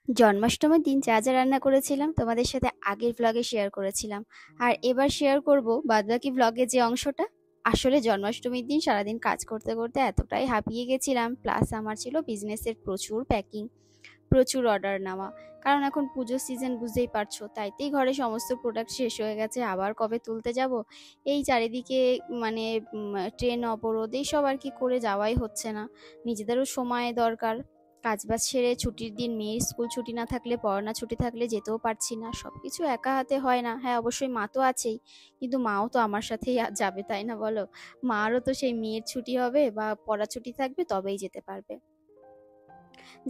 জন্মাষ্টমীর দিন যা যা রান্না করেছিলাম তোমাদের সাথে আগের ভ্লগে শেয়ার করেছিলাম। আর এবার শেয়ার করব বাদবাকি ভ্লগে যে অংশটা। আসলে জন্মাষ্টমীর দিন সারাদিন কাজ করতে করতে এতটাই হাঁপিয়ে গেছিলাম, প্লাস আমার ছিল বিজনেসের প্রচুর প্যাকিং, প্রচুর অর্ডার নেওয়া। কারণ এখন পুজোর সিজন বুঝতেই পারছো, তাইতেই ঘরে সমস্ত প্রোডাক্ট শেষ হয়ে গেছে, আবার কবে তুলতে যাব। এই চারিদিকে মানে ট্রেন অবরোধ এইসব আর কি করে যাওয়াই হচ্ছে না। নিজেদেরও সময় দরকার। কাজবাজ সেরে ছুটির দিন মেয়ের স্কুল ছুটি না থাকলে, পড়ানা ছুটি থাকলে যেতেও পারছি না, সবকিছু একা হাতে হয় না। হ্যাঁ, অবশ্যই মা তো আছেই, কিন্তু মাও তো আমার সাথেই যাবে, তাই না বলো? মারও তো সেই মেয়ের ছুটি হবে বা পড়া ছুটি থাকবে তবেই যেতে পারবে।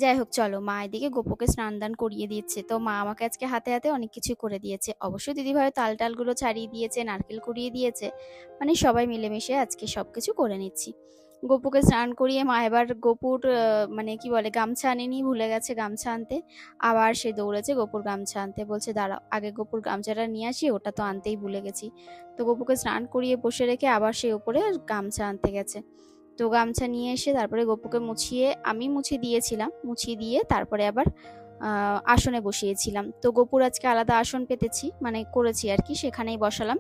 যাই হোক, চলো, মা এদিকে গোপুকে স্নান দান করিয়ে দিচ্ছে, তো মা আমাকে আজকে হাতে হাতে অনেক কিছু করে দিয়েছে। অবশ্যই দিদিভাই তাল টালগুলো ছাড়িয়ে দিয়েছে, নারকেল কুড়িয়ে দিয়েছে, মানে সবাই মিলেমিশে আজকে সবকিছু করে নিচ্ছি। গোপুকে স্নান করিয়ে মা এবার গোপুর মানে কি বলে, গামছা আনেনি, ভুলে গেছে গামছা আনতে। আবার সে দৌড়েছে গোপুর গামছা আনতে, বলছে দাঁড়াও আগে গোপুর গামছাটা নিয়ে আসি, ওটা তো আনতেই ভুলে গেছি। তো গোপুকে স্নান করিয়ে বসে রেখে আবার সে উপরে গামছা আনতে গেছে। তো গামছা নিয়ে এসে তারপরে গপুকে মুছিয়ে, আমি মুছিয়ে দিয়েছিলাম, মুছিয়ে দিয়ে তারপরে আবার আসনে বসিয়েছিলাম। তো গপুর আজকে আলাদা আসন পেতেছি, মানে করেছি আর কি, সেখানেই বসালাম।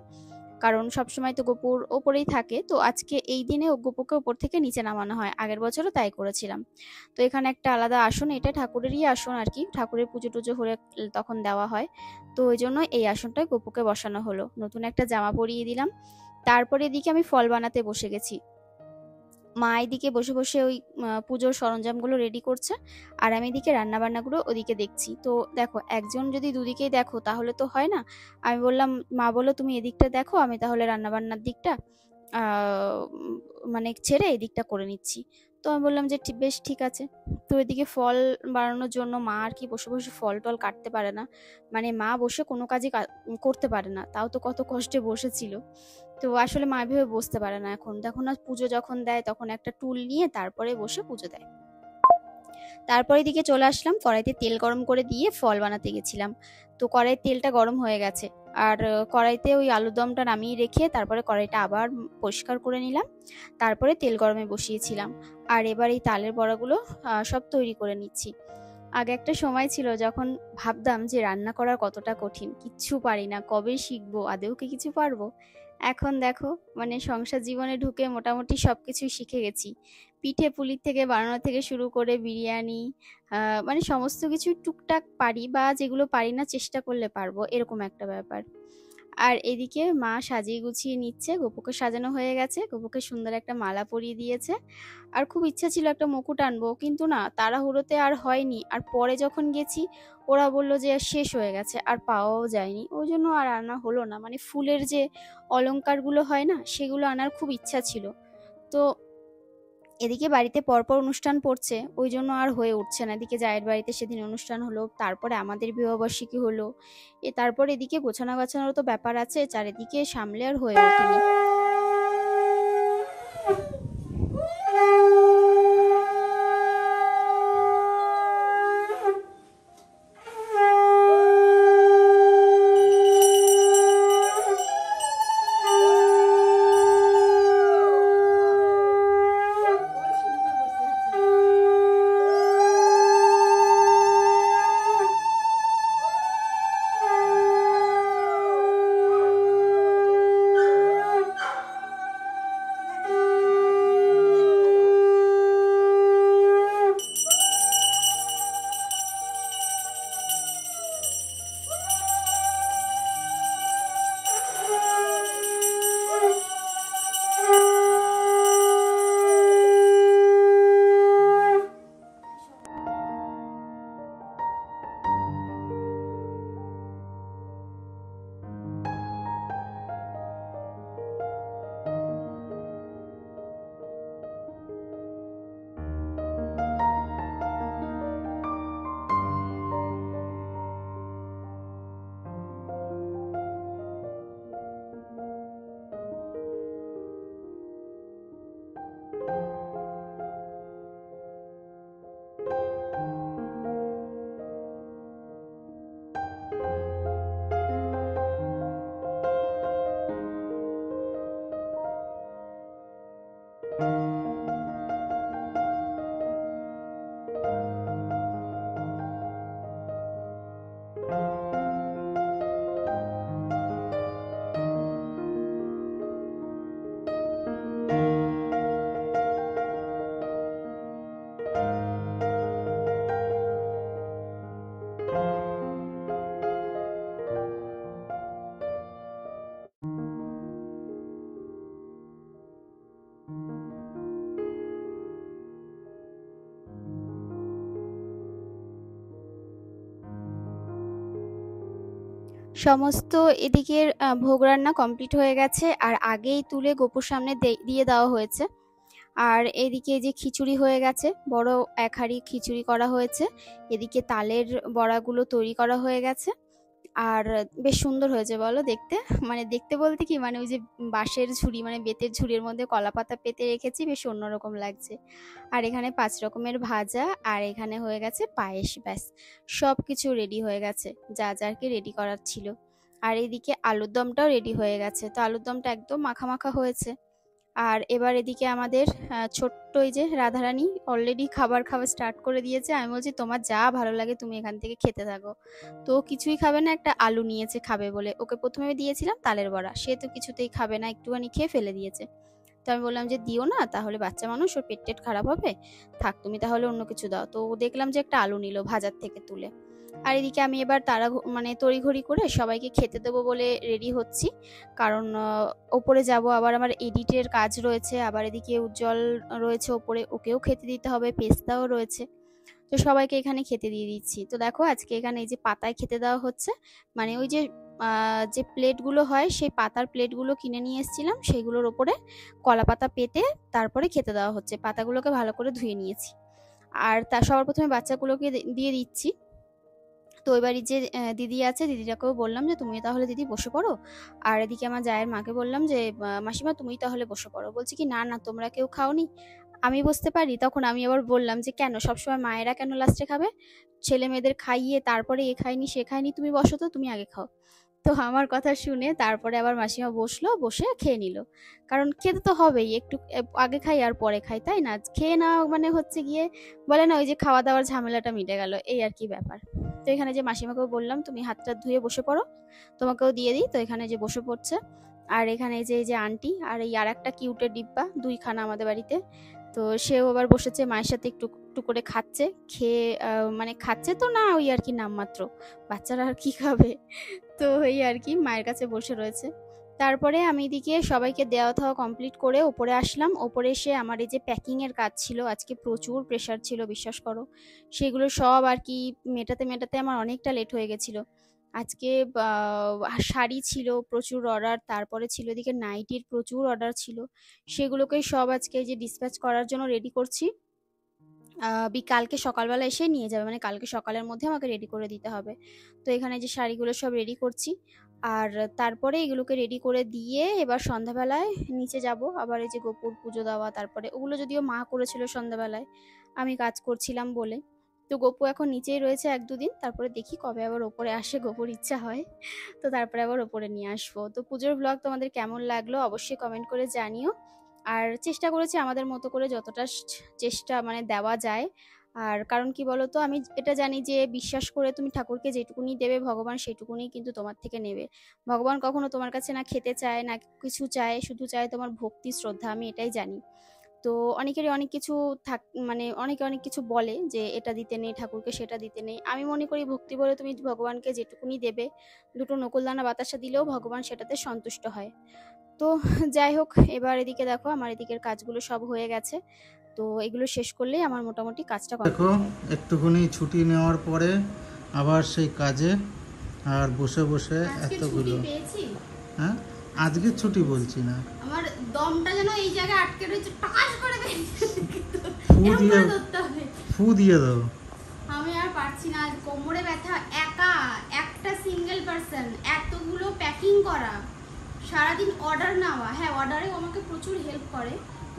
কারণ সবসময় তো গপুর ওপরেই থাকে, তো আজকে এই দিনে গপুকে ওপর থেকে নিচে নামানো হয়, আগের বছরও তাই করেছিলাম। তো এখানে একটা আলাদা আসন, এটা ঠাকুরেরই আসন আর কি, ঠাকুরের পুজো টুজো হলে তখন দেওয়া হয়। তো ওই জন্য এই আসনটায় গপুকে বসানো হলো, নতুন একটা জামা পরিয়ে দিলাম। তারপরে এদিকে আমি ফল বানাতে বসে গেছি। মা এদিকে বসে বসে ওই পুজোর সরঞ্জামগুলো রেডি করছে, আর আমি এদিকে রান্না বান্নাগুলো ওদিকে দেখছি। তো দেখো, একজন যদি দুদিকেই দেখো তাহলে তো হয় না। আমি বললাম, মা বলো তুমি এদিকটা দেখো, আমি তাহলে রান্না বান্নার দিকটা মানে ছেড়ে এদিকটা করে নিচ্ছি। তো আমি বললাম যে বেশ ঠিক আছে। তো এদিকে ফল বানানোর জন্য মা আর কি বসে বসে ফল টল কাটতে পারে না, মানে মা বসে কোনো কাজই করতে পারে না, তাও তো কত কষ্টে বসেছিল। তো আসলে মা ভেবে বসতে পারে না, এখন দেখো না, পুজো যখন দেয় তখন একটা টুল নিয়ে তারপরে বসে পুজো দেয়। তারপরে দিকে চলে আসলাম, কড়াইতে তেল গরম করে দিয়ে ফল বানাতে গেছিলাম। তো কড়াইয়ের তেলটা গরম হয়ে গেছে, আর কড়াইতে ওই আলুর দমটা নামিয়ে রেখে তারপরে কড়াইটা আবার পরিষ্কার করে নিলাম। তারপরে তেল গরমে বসিয়েছিলাম। আর এবার এই তালের বড়াগুলো সব তৈরি করে নিচ্ছি। আগে একটা সময় ছিল যখন ভাবতাম যে রান্না করা কতটা কঠিন, কিচ্ছু পারি না, কবে শিখবো, আদেও কি কিছু পারবো। এখন দেখো, মানে সংসার জীবনে ঢুকে মোটামুটি সবকিছুই শিখে গেছি। পিঠে পুলির থেকে বানানো থেকে শুরু করে বিরিয়ানি, মানে সমস্ত কিছু টুকটাক পারি, বা যেগুলো পারি না চেষ্টা করলে পারবো, এরকম একটা ব্যাপার। আর এদিকে মা সাজিয়ে গুছিয়ে নিচ্ছে, গপুকে সাজানো হয়ে গেছে, গপুকে সুন্দর একটা মালা পরিয়ে দিয়েছে। আর খুব ইচ্ছা ছিল একটা মুকুট আনবো, কিন্তু না, তাড়াহুড়োতে আর হয়নি। আর পরে যখন গেছি ওরা বললো যে শেষ হয়ে গেছে, আর পাওয়াও যায়নি, ওই জন্য আর আনা হলো না। মানে ফুলের যে অলংকারগুলো হয় না, সেগুলো আনার খুব ইচ্ছা ছিল। তো এদিকে বাড়িতে পরপর অনুষ্ঠান পড়ছে, ওই জন্য আর হয়ে উঠছে না। এদিকে জায়ের বাড়িতে সেদিন অনুষ্ঠান হলো, তারপরে আমাদের বিবাহবার্ষিকী হলো, তারপর এদিকে গোছানো গাছানোর তো ব্যাপার আছে, চারিদিকে সামলে আর হয়ে ওঠেনি। সমস্ত এদিকের ভোগ রান্না কমপ্লিট হয়ে গেছে, আর আগেই তুলে গোপুর সামনে দিয়ে দেওয়া হয়েছে। আর এদিকে যে খিচুড়ি হয়ে গেছে, বড় এক হাঁড়ি খিচুড়ি করা হয়েছে। এদিকে তালের বড়াগুলো তৈরি করা হয়ে গেছে, আর বেশ সুন্দর হয়েছে বলো দেখতে। মানে দেখতে বলতে কি, মানে ওই যে বাঁশের ঝুড়ি, মানে বেতের ঝুড়ির মধ্যে কলা পাতা পেতে রেখেছি, বেশ অন্যরকম লাগছে। আর এখানে 5 রকমের ভাজা, আর এখানে হয়ে গেছে পায়েস। ব্যাস সব কিছু রেডি হয়ে গেছে, যা যা আর কি রেডি করার ছিল। আর এদিকে আলুর দমটাও রেডি হয়ে গেছে, তো আলুর দমটা একদম মাখা মাখা হয়েছে। আর এবার এদিকে আমাদের ছোট্ট এই যে রাধারানী অলরেডি খাবার খাওয়া স্টার্ট করে দিয়েছে। আমি বলছি তোমার যা ভালো লাগে তুমি এখান থেকে খেতে থাকো। তো কিছুই খাবে না, একটা আলু নিয়েছে খাবে বলে। ওকে প্রথমে দিয়েছিলাম তালের বড়া, সে তো কিছুতেই খাবে না, একটুখানি খেয়ে ফেলে দিয়েছে। তো আমি বললাম যে দিও না, তাহলে বাচ্চা মানুষ, ওর পেট টেট খারাপ হবে, থাক তুমি তাহলে অন্য কিছু দাও। তো দেখলাম যে একটা আলু নিল ভাজার থেকে তুলে। আর এদিকে আমি এবার মানে তড়িঘড়ি করে সবাইকে খেতে দেবো বলে রেডি হচ্ছি, কারণ ওপরে যাব, আবার আমার এডিটের কাজ রয়েছে, আবার এদিকে উজ্জ্বল রয়েছে ওপরে, ওকেও খেতে দিতে হবে, পেস্তাও রয়েছে। তো সবাইকে এখানে খেতে দিয়ে দিচ্ছি। তো দেখো আজকে এখানে এই যে পাতায় খেতে দেওয়া হচ্ছে, মানে ওই যে যে প্লেটগুলো হয় সেই পাতার প্লেটগুলো কিনে নিয়ে এসেছিলাম, সেইগুলোর ওপরে কলা পাতা পেতে তারপরে খেতে দেওয়া হচ্ছে। পাতাগুলোকে ভালো করে ধুয়ে নিয়েছি, আর তার সবার প্রথমে বাচ্চাগুলোকে দিয়ে দিচ্ছি। তো এবারই যে দিদি আছে, দিদিটাকেও বললাম যে তুমি তাহলে দিদি বসে পড়ো। আর এদিকে আমার জায়ের মাকে বললাম যে মাসিমা তুমি তাহলে বসে পড়ো। বলছি কি না না, তোমরা কেউ খাওনি, আমি বসতে পারি। তখন আমি আবার বললাম যে কেন সবসময় মায়েরা কেন লাস্টে খাবে, ছেলে মেয়েদের খাইয়ে তারপরে এ খায়নি সে খায়নি, তুমি বসো তো, তুমি আগে খাও। তো আমার কথা শুনে তারপরে আবার মাসিমা বসলো, বসে খেয়ে নিল। কারণ খেতে তো হবেই, একটু আগে খাই আর পরে খাই, তাই না? খেয়ে না মানে হচ্ছে গিয়ে বলে না ওই যে খাওয়া দাওয়ার ঝামেলাটা মিটে গেল, এই আর কি ব্যাপার। তো এখানে যে মাসিমাকেও বললাম তুমি হাতটা ধুয়ে বসে পড়ো, তোমাকেও দিয়ে দিই। তো এখানে যে বসে পড়ছে। আর এখানে যে এই যে আন্টি, আর এই আর একটা কিউটের ডিব্বা, 2খানা আমাদের বাড়িতে। তো সেও আবার বসেছে মায়ের সাথে একটু একটু করে খাচ্ছে। খেয়ে মানে খাচ্ছে তো না, ওই আর কি নামমাত্র, বাচ্চারা আর কি খাবে। তো এই আর কি মায়ের কাছে বসে রয়েছে। তারপরে আমি এদিকে সবাইকে দেওয়া থাওয়া কমপ্লিট করে ওপরে আসলাম। ওপরে এসে আমার এই যে প্যাকিং এর কাজ ছিল, আজকে প্রচুর প্রেশার ছিল বিশ্বাস করো, সেগুলো সব আর কি মেটাতে মেটাতে আমার অনেকটা লেট হয়ে গেছিল। আজকে শাড়ি ছিল প্রচুর অর্ডার, তারপরে ছিল এদিকে নাইটির প্রচুর অর্ডার ছিল, সেগুলোকেই সব আজকে যে ডিসপ্যাচ করার জন্য রেডি করছি। কালকে সকালবেলা এসে নিয়ে যাবে, মানে কালকে সকালের মধ্যে আমাকে রেডি করে দিতে হবে। তো এখানে যে শাড়িগুলো সব রেডি করছি, আর তারপরে এগুলোকে রেডি করে দিয়ে এবার সন্ধ্যাবেলায় নিচে যাব। আবার এই যে গোপুর পুজো দেওয়া, তারপরে ওগুলো যদিও মা করেছিল সন্ধ্যাবেলায়, আমি কাজ করছিলাম বলে। তো গপু এখন নিচেই রয়েছে 1-2 দিন, তারপরে দেখি কবে আবার ওপরে আসে, গোপুর ইচ্ছা হয় তো তারপরে আবার ওপরে নিয়ে আসবো। তো পুজোর ব্লগ তোমাদের কেমন লাগলো অবশ্যই কমেন্ট করে জানিও। আর চেষ্টা করেছি আমাদের মতো করে যতটা চেষ্টা মানে দেওয়া যায়। আর কারণ কি বলতো, আমি এটা জানি যে বিশ্বাস করে তুমি ঠাকুরকে যেটুকুনি দেবে, ভগবান সেটুকুনি কিন্তু তোমার থেকে নেবে। ভগবান কখনো তোমার কাছে না খেতে চায় না কিছু চায়, শুধু চায় তোমার ভক্তি শ্রদ্ধা, আমি এটাই জানি। তো অনেকেরই অনেক কিছু মানে অনেকে অনেক কিছু বলে যে এটা দিতে নেই ঠাকুরকে, সেটা দিতে নেই। আমি মনে করি ভক্তি বলে তুমি ভগবানকে যেটুকুনি দেবে, দুটো নকুলদানা বাতাসা দিলেও ভগবান সেটাতে সন্তুষ্ট হয়। তো যাই হোক, এবার এদিকে দেখো আমার এদিকের কাজগুলো সব হয়ে গেছে। তো এগুলো শেষ করলেই আমার মোটামুটি কাজটা দেখো একটুখানি ছুটি নেওয়ার পরে আবার সেই কাজে, আর বসে বসে এতগুলো। হ্যাঁ আজকে ছুটি বলছি না, আমার দমটা যেন এই জায়গায় আটকে রয়েছে, টাস করে ফু দিয়ে ফু দিয়ে দাও। আমি আর পারছি না, কোমরে ব্যথা, একা একটা সিঙ্গেল পারসন, এতগুলো প্যাকিং করা, সারাদিন অর্ডার নেওয়া। হ্যাঁ অর্ডারেও আমাকে প্রচুর হেল্প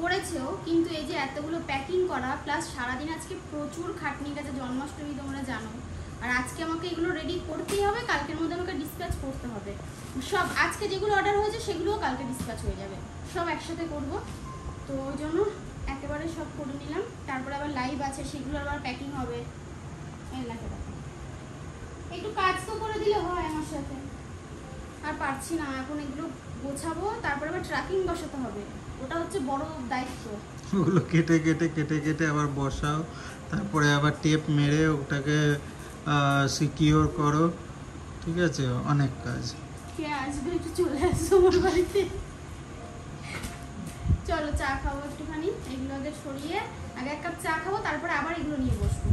করেছেও, কিন্তু এই যে এতগুলো প্যাকিং করা প্লাস সারাদিন আজকে প্রচুর খাটনি গেছে, জন্মাষ্টমী তোমরা জানো। আর আজকে আমাকে এগুলো রেডি করতেই হবে, কালকের মধ্যে আমাকে ডিসপ্যাচ করতে হবে সব। আজকে যেগুলো অর্ডার হয়েছে সেগুলোও কালকে ডিসপ্যাচ হয়ে যাবে, সব একসাথে করব। তো ওই জন্য একেবারে সব করে নিলাম, তারপরে আবার লাইভ আছে সেগুলো আবার প্যাকিং হবে। একটু কাজ তো করে দিলে হয় আমার সাথে, আর পারছি না এখন এগুলো গোছাবো, তারপরে আবার ট্র্যাকিং বসাতে হবে, ওটা হচ্ছে বড় দায়িত্ব। ওগুলো কেটে কেটে কেটে কেটে আবার বসাও, তারপরে আবার টেপ মেরে ওটাকে সিকিওর করো, ঠিক আছে, অনেক কাজ। কে আসবে একটু চলে আসো আমার বাড়িতে, চলো চা খাবো একটুখানি, এগুলো আগে সরিয়ে আগে 1 কাপ চা খাবো, তারপরে আবার এগুলো নিয়ে বসবো।